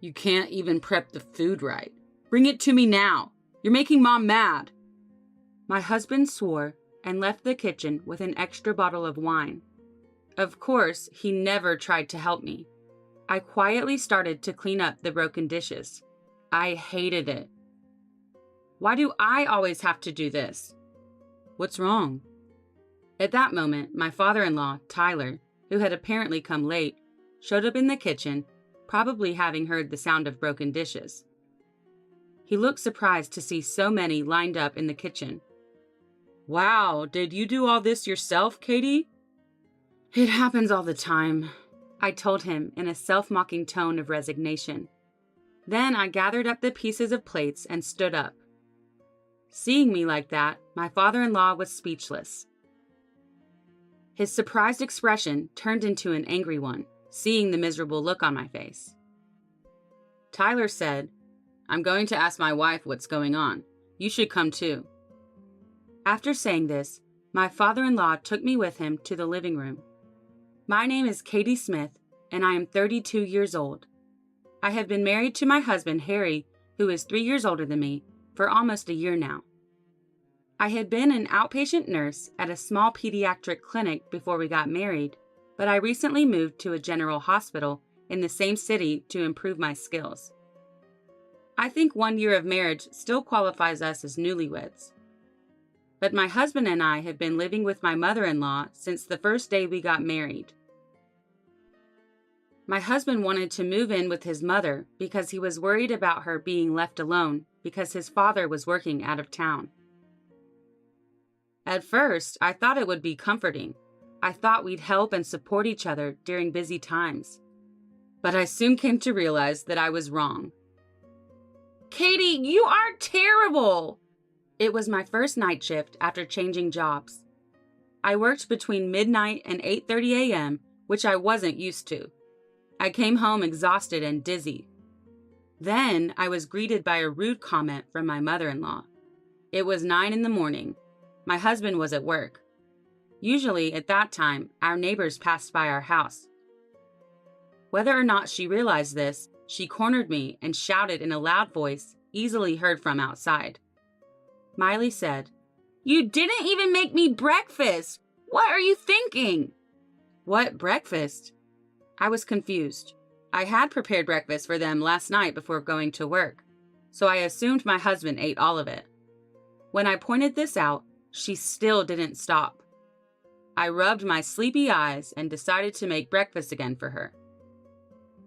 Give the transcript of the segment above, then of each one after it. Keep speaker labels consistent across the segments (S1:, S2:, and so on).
S1: You can't even prep the food right. Bring it to me now. You're making Mom mad. My husband swore and left the kitchen with an extra bottle of wine. Of course, he never tried to help me. I quietly started to clean up the broken dishes. I hated it. Why do I always have to do this? What's wrong? At that moment, my father-in-law, Tyler, who had apparently come late, showed up in the kitchen, probably having heard the sound of broken dishes. He looked surprised to see so many lined up in the kitchen. Wow, did you do all this yourself, Katie? It happens all the time, I told him in a self-mocking tone of resignation. Then I gathered up the pieces of plates and stood up. Seeing me like that, my father-in-law was speechless. His surprised expression turned into an angry one, seeing the miserable look on my face. Tyler said, I'm going to ask my wife what's going on. You should come too. After saying this, my father-in-law took me with him to the living room. My name is Katie Smith, and I am 32 years old. I have been married to my husband, Harry, who is 3 years older than me, for almost a year now. I had been an outpatient nurse at a small pediatric clinic before we got married, but I recently moved to a general hospital in the same city to improve my skills. I think 1 year of marriage still qualifies us as newlyweds. But my husband and I have been living with my mother-in-law since the first day we got married. My husband wanted to move in with his mother because he was worried about her being left alone because his father was working out of town. At first, I thought it would be comforting. I thought we'd help and support each other during busy times. But I soon came to realize that I was wrong. Katie, you are terrible! It was my first night shift after changing jobs. I worked between midnight and 8:30 a.m., which I wasn't used to. I came home exhausted and dizzy. Then I was greeted by a rude comment from my mother-in-law. It was 9 in the morning. My husband was at work. Usually at that time, our neighbors passed by our house. Whether or not she realized this, she cornered me and shouted in a loud voice, easily heard from outside. Miley said, "You didn't even make me breakfast! What are you thinking?" What breakfast? I was confused. I had prepared breakfast for them last night before going to work, so I assumed my husband ate all of it. When I pointed this out, she still didn't stop. I rubbed my sleepy eyes and decided to make breakfast again for her.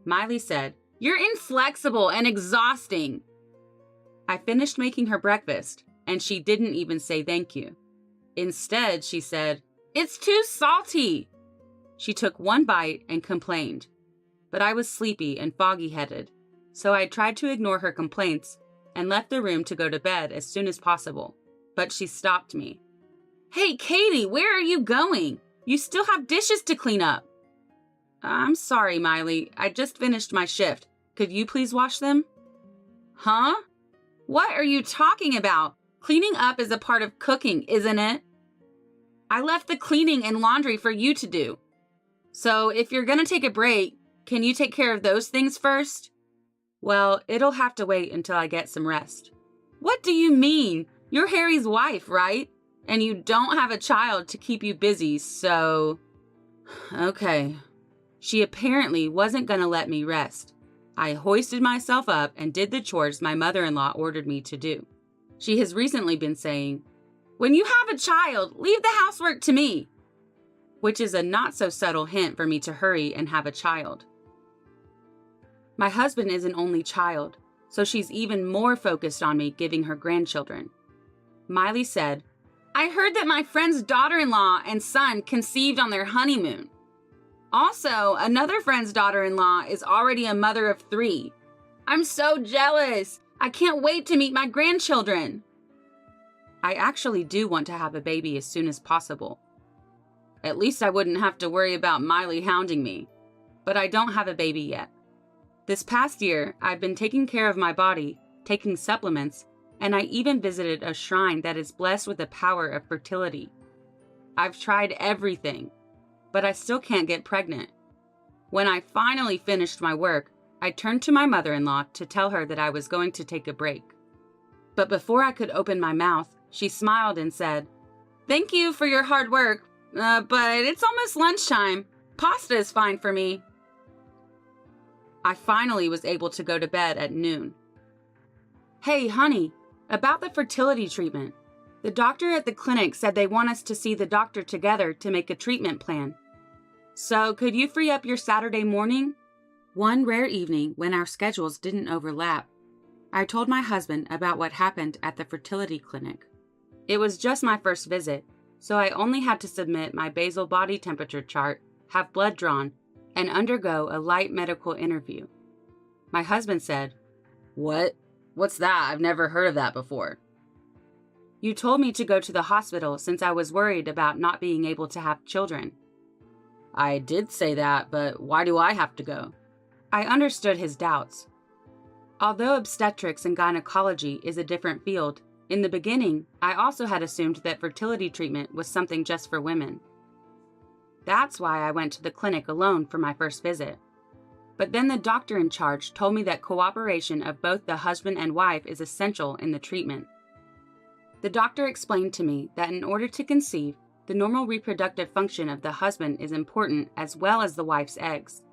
S1: Miley said, "You're inflexible and exhausting." I finished making her breakfast, and she didn't even say thank you. Instead, she said, "It's too salty." She took one bite and complained, but I was sleepy and foggy-headed, so I tried to ignore her complaints and left the room to go to bed as soon as possible, but she stopped me. "Hey, Katie, where are you going? You still have dishes to clean up." "I'm sorry, Miley. I just finished my shift. Could you please wash them?" "Huh? What are you talking about? Cleaning up is a part of cooking, isn't it? I left the cleaning and laundry for you to do. So if you're gonna take a break, can you take care of those things first?" "Well, it'll have to wait until I get some rest." "What do you mean? You're Harry's wife, right? And you don't have a child to keep you busy, so..." Okay. She apparently wasn't gonna let me rest. I hoisted myself up and did the chores my mother-in-law ordered me to do. She has recently been saying, "When you have a child, leave the housework to me," which is a not-so-subtle hint for me to hurry and have a child. My husband is an only child, so she's even more focused on me giving her grandchildren. Miley said, "I heard that my friend's daughter-in-law and son conceived on their honeymoon. Also, another friend's daughter-in-law is already a mother of 3. I'm so jealous. I can't wait to meet my grandchildren." I actually do want to have a baby as soon as possible. At least I wouldn't have to worry about Miley hounding me. But I don't have a baby yet. This past year, I've been taking care of my body, taking supplements, and I even visited a shrine that is blessed with the power of fertility. I've tried everything, but I still can't get pregnant. When I finally finished my work, I turned to my mother-in-law to tell her that I was going to take a break. But before I could open my mouth, she smiled and said, "Thank you for your hard work, but it's almost lunchtime. Pasta is fine for me." I finally was able to go to bed at noon. "Hey, honey, about the fertility treatment. The doctor at the clinic said they want us to see the doctor together to make a treatment plan. So could you free up your Saturday morning?" One rare evening when our schedules didn't overlap, I told my husband about what happened at the fertility clinic. It was just my first visit, so I only had to submit my basal body temperature chart, have blood drawn, and undergo a light medical interview. My husband said, "What? What's that? I've never heard of that before." "You told me to go to the hospital since I was worried about not being able to have children." "I did say that, but why do I have to go?" I understood his doubts. Although obstetrics and gynecology is a different field, in the beginning, I also had assumed that fertility treatment was something just for women. That's why I went to the clinic alone for my first visit. But then the doctor in charge told me that cooperation of both the husband and wife is essential in the treatment. The doctor explained to me that in order to conceive, the normal reproductive function of the husband is important as well as the wife's eggs.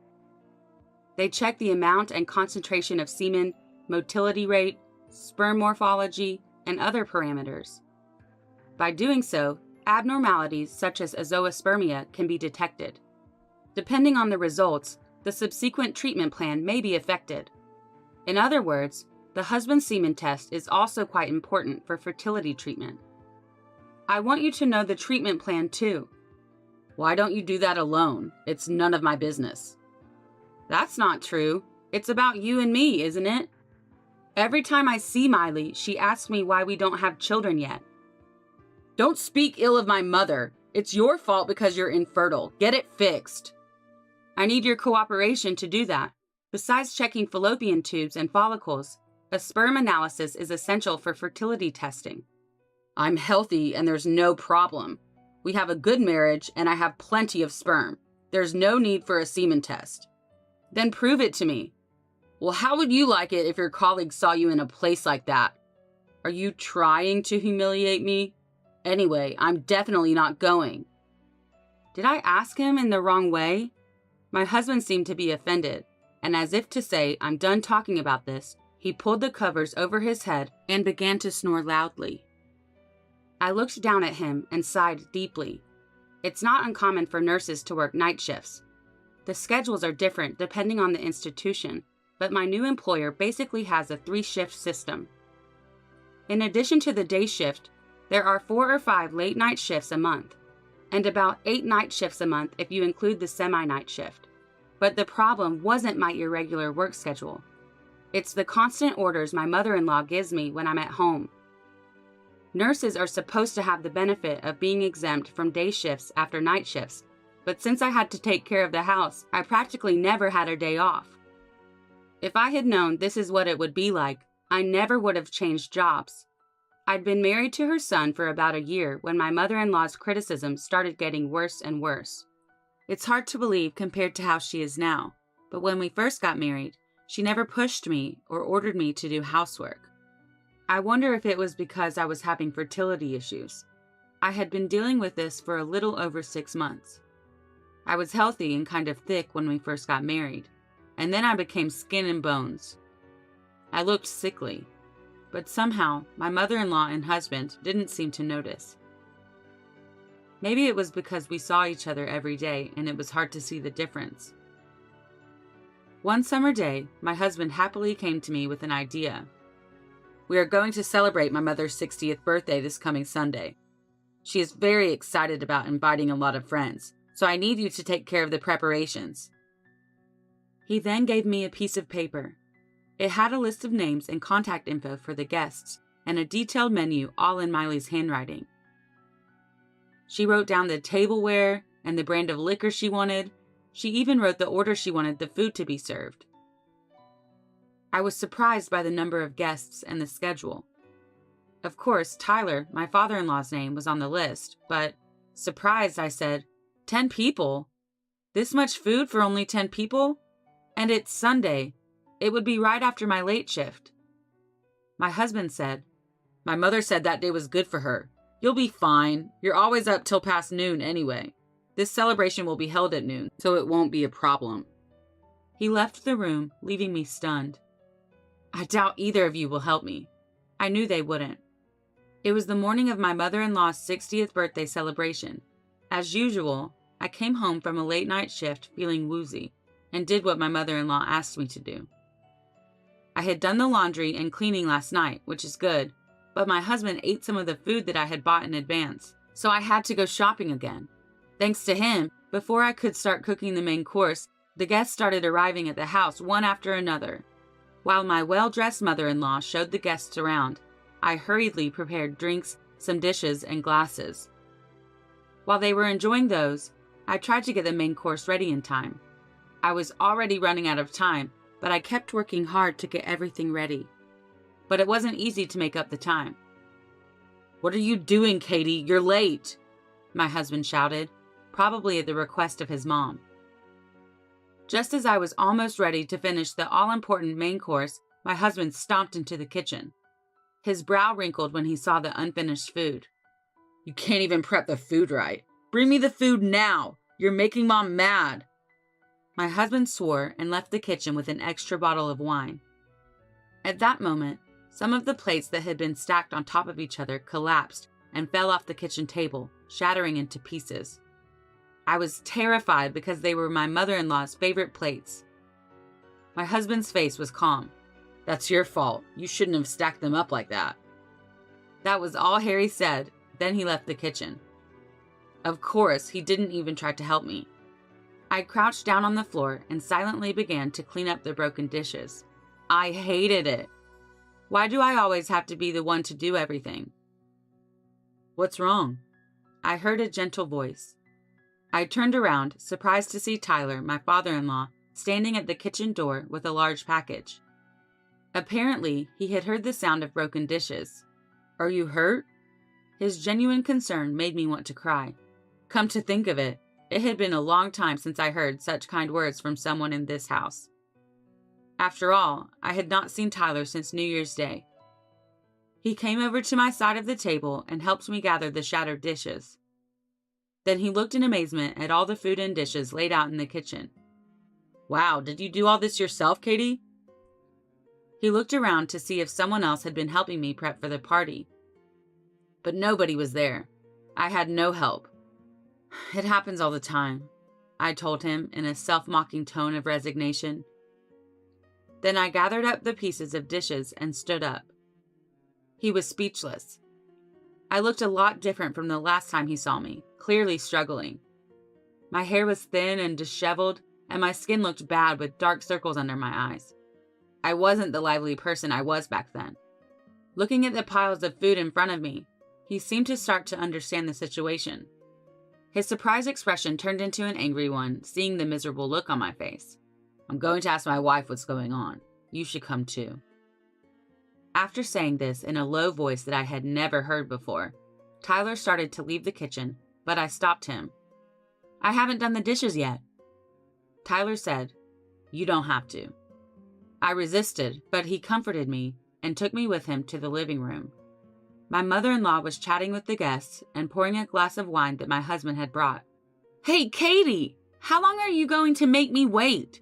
S1: They check the amount and concentration of semen, motility rate, sperm morphology, and other parameters. By doing so, abnormalities such as azoospermia can be detected. Depending on the results, the subsequent treatment plan may be affected. In other words, the husband's semen test is also quite important for fertility treatment. I want you to know the treatment plan too. "Why don't you do that alone? It's none of my business." "That's not true. It's about you and me, isn't it? Every time I see Miley, she asks me why we don't have children yet." "Don't speak ill of my mother. It's your fault because you're infertile. Get it fixed." "I need your cooperation to do that. Besides checking fallopian tubes and follicles, a sperm analysis is essential for fertility testing." "I'm healthy and there's no problem. We have a good marriage and I have plenty of sperm. There's no need for a semen test." "Then prove it to me." "Well, how would you like it if your colleagues saw you in a place like that?" "Are you trying to humiliate me? Anyway, I'm definitely not going." Did I ask him in the wrong way? My husband seemed to be offended, and as if to say, "I'm done talking about this," he pulled the covers over his head and began to snore loudly. I looked down at him and sighed deeply. It's not uncommon for nurses to work night shifts. The schedules are different depending on the institution, but my new employer basically has a 3-shift system. In addition to the day shift, there are 4 or 5 late night shifts a month, and about 8 night shifts a month if you include the semi-night shift. But the problem wasn't my irregular work schedule. It's the constant orders my mother-in-law gives me when I'm at home. Nurses are supposed to have the benefit of being exempt from day shifts after night shifts, but since I had to take care of the house, I practically never had a day off. If I had known this is what it would be like, I never would have changed jobs. I'd been married to her son for about a year when my mother-in-law's criticism started getting worse and worse. It's hard to believe compared to how she is now, but when we first got married, she never pushed me or ordered me to do housework. I wonder if it was because I was having fertility issues. I had been dealing with this for a little over 6 months. I was healthy and kind of thick when we first got married, and then I became skin and bones. I looked sickly, but somehow my mother-in-law and husband didn't seem to notice. Maybe it was because we saw each other every day and it was hard to see the difference. One summer day, my husband happily came to me with an idea. "We are going to celebrate my mother's 60th birthday this coming Sunday. She is very excited about inviting a lot of friends, so I need you to take care of the preparations." He then gave me a piece of paper. It had a list of names and contact info for the guests, and a detailed menu all in Miley's handwriting. She wrote down the tableware and the brand of liquor she wanted. She even wrote the order she wanted the food to be served. I was surprised by the number of guests and the schedule. Of course, Tyler, my father-in-law's name, was on the list, but, surprised, I said, 10 people? This much food for only 10 people? And it's Sunday. It would be right after my late shift. My husband said, "My mother said that day was good for her. You'll be fine. You're always up till past noon anyway. This celebration will be held at noon, so it won't be a problem." He left the room, leaving me stunned. I doubt either of you will help me. I knew they wouldn't. It was the morning of my mother-in-law's 60th birthday celebration. As usual, I came home from a late night shift feeling woozy and did what my mother-in-law asked me to do. I had done the laundry and cleaning last night, which is good, but my husband ate some of the food that I had bought in advance, so I had to go shopping again. Thanks to him, before I could start cooking the main course, the guests started arriving at the house one after another. While my well-dressed mother-in-law showed the guests around, I hurriedly prepared drinks, some dishes, and glasses. While they were enjoying those, I tried to get the main course ready in time. I was already running out of time, but I kept working hard to get everything ready. But it wasn't easy to make up the time. "What are you doing, Katie? You're late!" my husband shouted, probably at the request of his mom. Just as I was almost ready to finish the all-important main course, my husband stomped into the kitchen. His brow wrinkled when he saw the unfinished food. "You can't even prep the food right. Bring me the food now. You're making Mom mad." My husband swore and left the kitchen with an extra bottle of wine. At that moment, some of the plates that had been stacked on top of each other collapsed and fell off the kitchen table, shattering into pieces. I was terrified because they were my mother-in-law's favorite plates. My husband's face was calm. "That's your fault. You shouldn't have stacked them up like that." That was all Harry said. Then he left the kitchen. Of course, he didn't even try to help me. I crouched down on the floor and silently began to clean up the broken dishes. I hated it. Why do I always have to be the one to do everything? "What's wrong?" I heard a gentle voice. I turned around, surprised to see Tyler, my father-in-law, standing at the kitchen door with a large package. Apparently, he had heard the sound of broken dishes. "Are you hurt?" His genuine concern made me want to cry. Come to think of it, it had been a long time since I heard such kind words from someone in this house. After all, I had not seen Tyler since New Year's Day. He came over to my side of the table and helped me gather the shattered dishes. Then he looked in amazement at all the food and dishes laid out in the kitchen. "Wow, did you do all this yourself, Katie?" He looked around to see if someone else had been helping me prep for the party. But nobody was there. I had no help. "It happens all the time," I told him in a self-mocking tone of resignation. Then I gathered up the pieces of dishes and stood up. He was speechless. I looked a lot different from the last time he saw me, clearly struggling. My hair was thin and disheveled, and my skin looked bad with dark circles under my eyes. I wasn't the lively person I was back then. Looking at the piles of food in front of me, he seemed to start to understand the situation. His surprised expression turned into an angry one, seeing the miserable look on my face. "I'm going to ask my wife what's going on. You should come too." After saying this in a low voice that I had never heard before, Tyler started to leave the kitchen, but I stopped him. "I haven't done the dishes yet." Tyler said, "You don't have to." I resisted, but he comforted me and took me with him to the living room. My mother-in-law was chatting with the guests and pouring a glass of wine that my husband had brought. "Hey, Katie, how long are you going to make me wait?"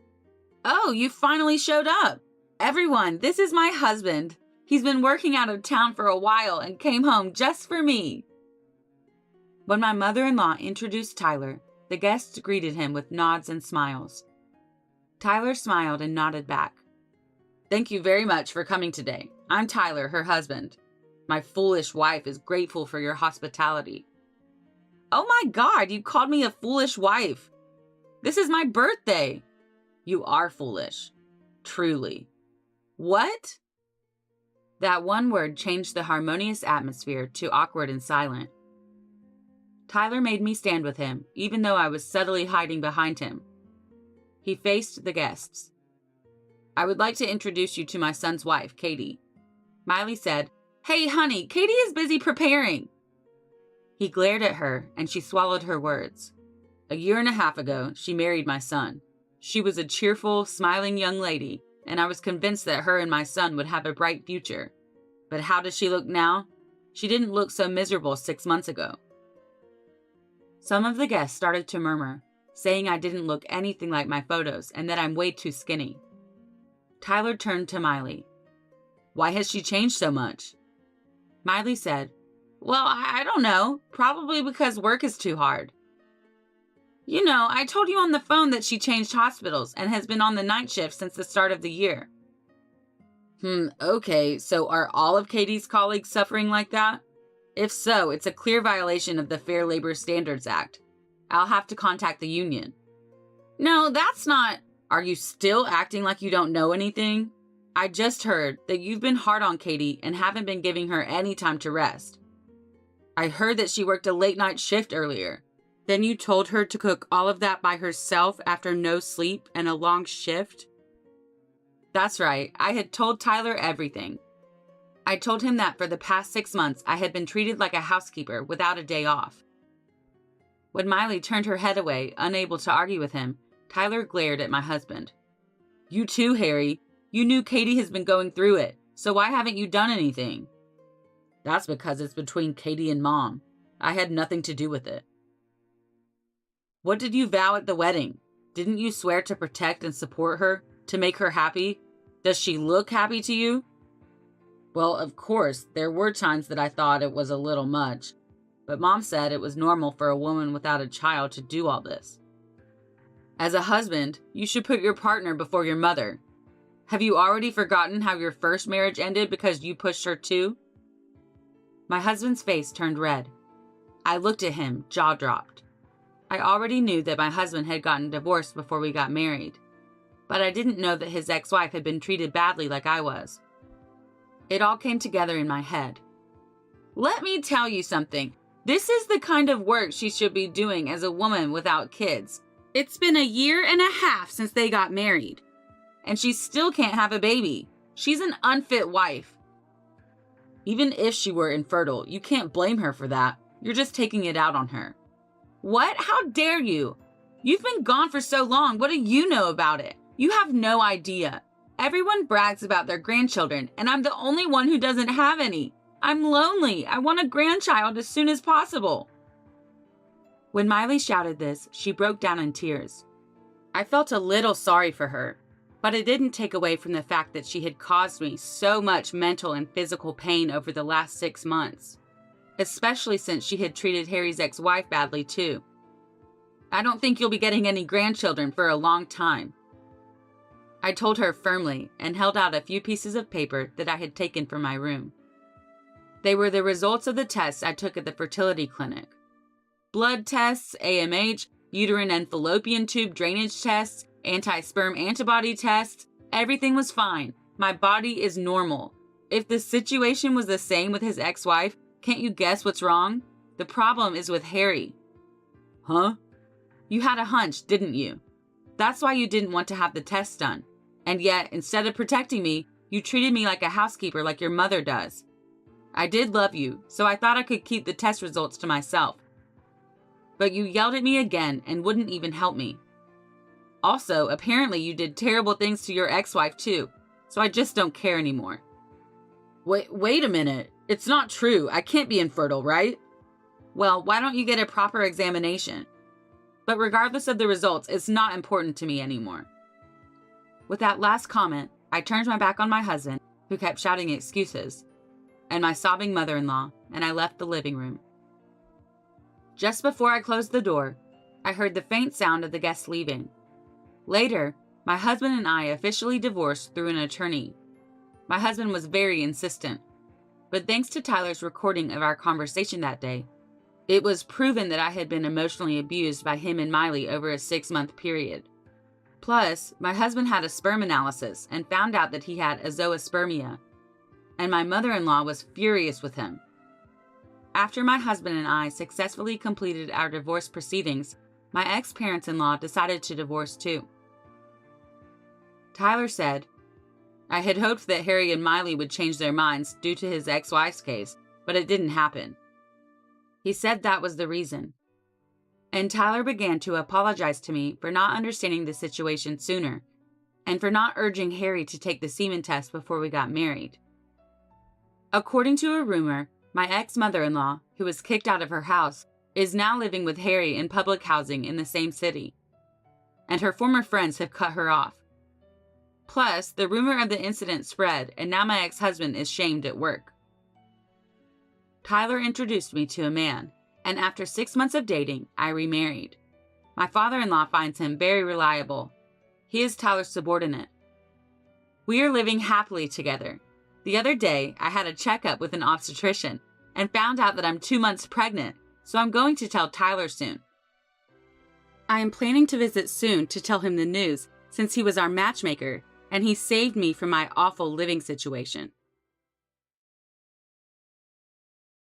S1: "Oh, you finally showed up. Everyone, this is my husband. He's been working out of town for a while and came home just for me." When my mother-in-law introduced Tyler, the guests greeted him with nods and smiles. Tyler smiled and nodded back. "Thank you very much for coming today. I'm Tyler, her husband. My foolish wife is grateful for your hospitality." "Oh my God, you called me a foolish wife. This is my birthday." "You are foolish. Truly." "What?" That one word changed the harmonious atmosphere to awkward and silent. Tyler made me stand with him, even though I was subtly hiding behind him. He faced the guests. "I would like to introduce you to my son's wife, Katie." Miley said, "Hey, honey, Katie is busy preparing." He glared at her, and she swallowed her words. "1.5 years ago, she married my son. She was a cheerful, smiling young lady, and I was convinced that her and my son would have a bright future. But how does she look now? She didn't look so miserable 6 months ago. Some of the guests started to murmur, saying I didn't look anything like my photos and that I'm way too skinny. Tyler turned to Miley. Why has she changed so much? Miley said, Well, I don't know. Probably because work is too hard. You know, I told you on the phone that she changed hospitals and has been on the night shift since the start of the year. Okay, so are all of Katie's colleagues suffering like that? If so, it's a clear violation of the Fair Labor Standards Act. I'll have to contact the union. No, that's not... Are you still acting like you don't know anything? I just heard that you've been hard on Katie and haven't been giving her any time to rest. I heard that she worked a late night shift earlier. Then you told her to cook all of that by herself after no sleep and a long shift? That's right, I had told Tyler everything. I told him that for the past 6 months I had been treated like a housekeeper without a day off. When Miley turned her head away, unable to argue with him, Tyler glared at my husband. You too, Harry. You knew Katie has been going through it, so why haven't you done anything? That's because it's between Katie and Mom. I had nothing to do with it. What did you vow at the wedding? Didn't you swear to protect and support her, to make her happy? Does she look happy to you? Well, of course, there were times that I thought it was a little much, but Mom said it was normal for a woman without a child to do all this. As a husband, you should put your partner before your mother. Have you already forgotten how your first marriage ended because you pushed her too? My husband's face turned red. I looked at him, jaw dropped. I already knew that my husband had gotten divorced before we got married, but I didn't know that his ex-wife had been treated badly like I was. It all came together in my head. Let me tell you something. This is the kind of work she should be doing as a woman without kids. It's been 1.5 years since they got married, and she still can't have a baby. She's an unfit wife. Even if she were infertile, you can't blame her for that. You're just taking it out on her. What? How dare you? You've been gone for so long. What do you know about it? You have no idea. Everyone brags about their grandchildren, and I'm the only one who doesn't have any. I'm lonely. I want a grandchild as soon as possible. When Miley shouted this, she broke down in tears. I felt a little sorry for her, but it didn't take away from the fact that she had caused me so much mental and physical pain over the last 6 months, especially since she had treated Harry's ex-wife badly too. I don't think you'll be getting any grandchildren for a long time. I told her firmly and held out a few pieces of paper that I had taken from my room. They were the results of the tests I took at the fertility clinic. Blood tests, AMH, uterine and fallopian tube drainage tests, anti-sperm antibody tests. Everything was fine. My body is normal. If the situation was the same with his ex-wife, can't you guess what's wrong? The problem is with Harry. Huh? You had a hunch, didn't you? That's why you didn't want to have the test done. And yet, instead of protecting me, you treated me like a housekeeper like your mother does. I did love you, so I thought I could keep the test results to myself. But you yelled at me again and wouldn't even help me. Also, apparently you did terrible things to your ex-wife too, so I just don't care anymore. Wait a minute. It's not true. I can't be infertile, right? Well, why don't you get a proper examination? But regardless of the results, it's not important to me anymore. With that last comment, I turned my back on my husband, who kept shouting excuses, and my sobbing mother-in-law, and I left the living room. Just before I closed the door, I heard the faint sound of the guests leaving. Later, my husband and I officially divorced through an attorney. My husband was very insistent, but thanks to Tyler's recording of our conversation that day, it was proven that I had been emotionally abused by him and Miley over a 6-month period. Plus, my husband had a sperm analysis and found out that he had azoospermia, and my mother-in-law was furious with him. After my husband and I successfully completed our divorce proceedings, my ex-parents-in-law decided to divorce too. Tyler said, I had hoped that Harry and Miley would change their minds due to his ex-wife's case, but it didn't happen. He said that was the reason. And Tyler began to apologize to me for not understanding the situation sooner, and for not urging Harry to take the semen test before we got married. According to a rumor, my ex-mother-in-law, who was kicked out of her house, is now living with Harry in public housing in the same city, and her former friends have cut her off. Plus, the rumor of the incident spread, and now my ex-husband is shamed at work. Tyler introduced me to a man, and after 6 months of dating, I remarried. My father-in-law finds him very reliable. He is Tyler's subordinate. We are living happily together. The other day, I had a checkup with an obstetrician and found out that I'm 2 months pregnant, so I'm going to tell Tyler soon. I am planning to visit soon to tell him the news since he was our matchmaker and he saved me from my awful living situation.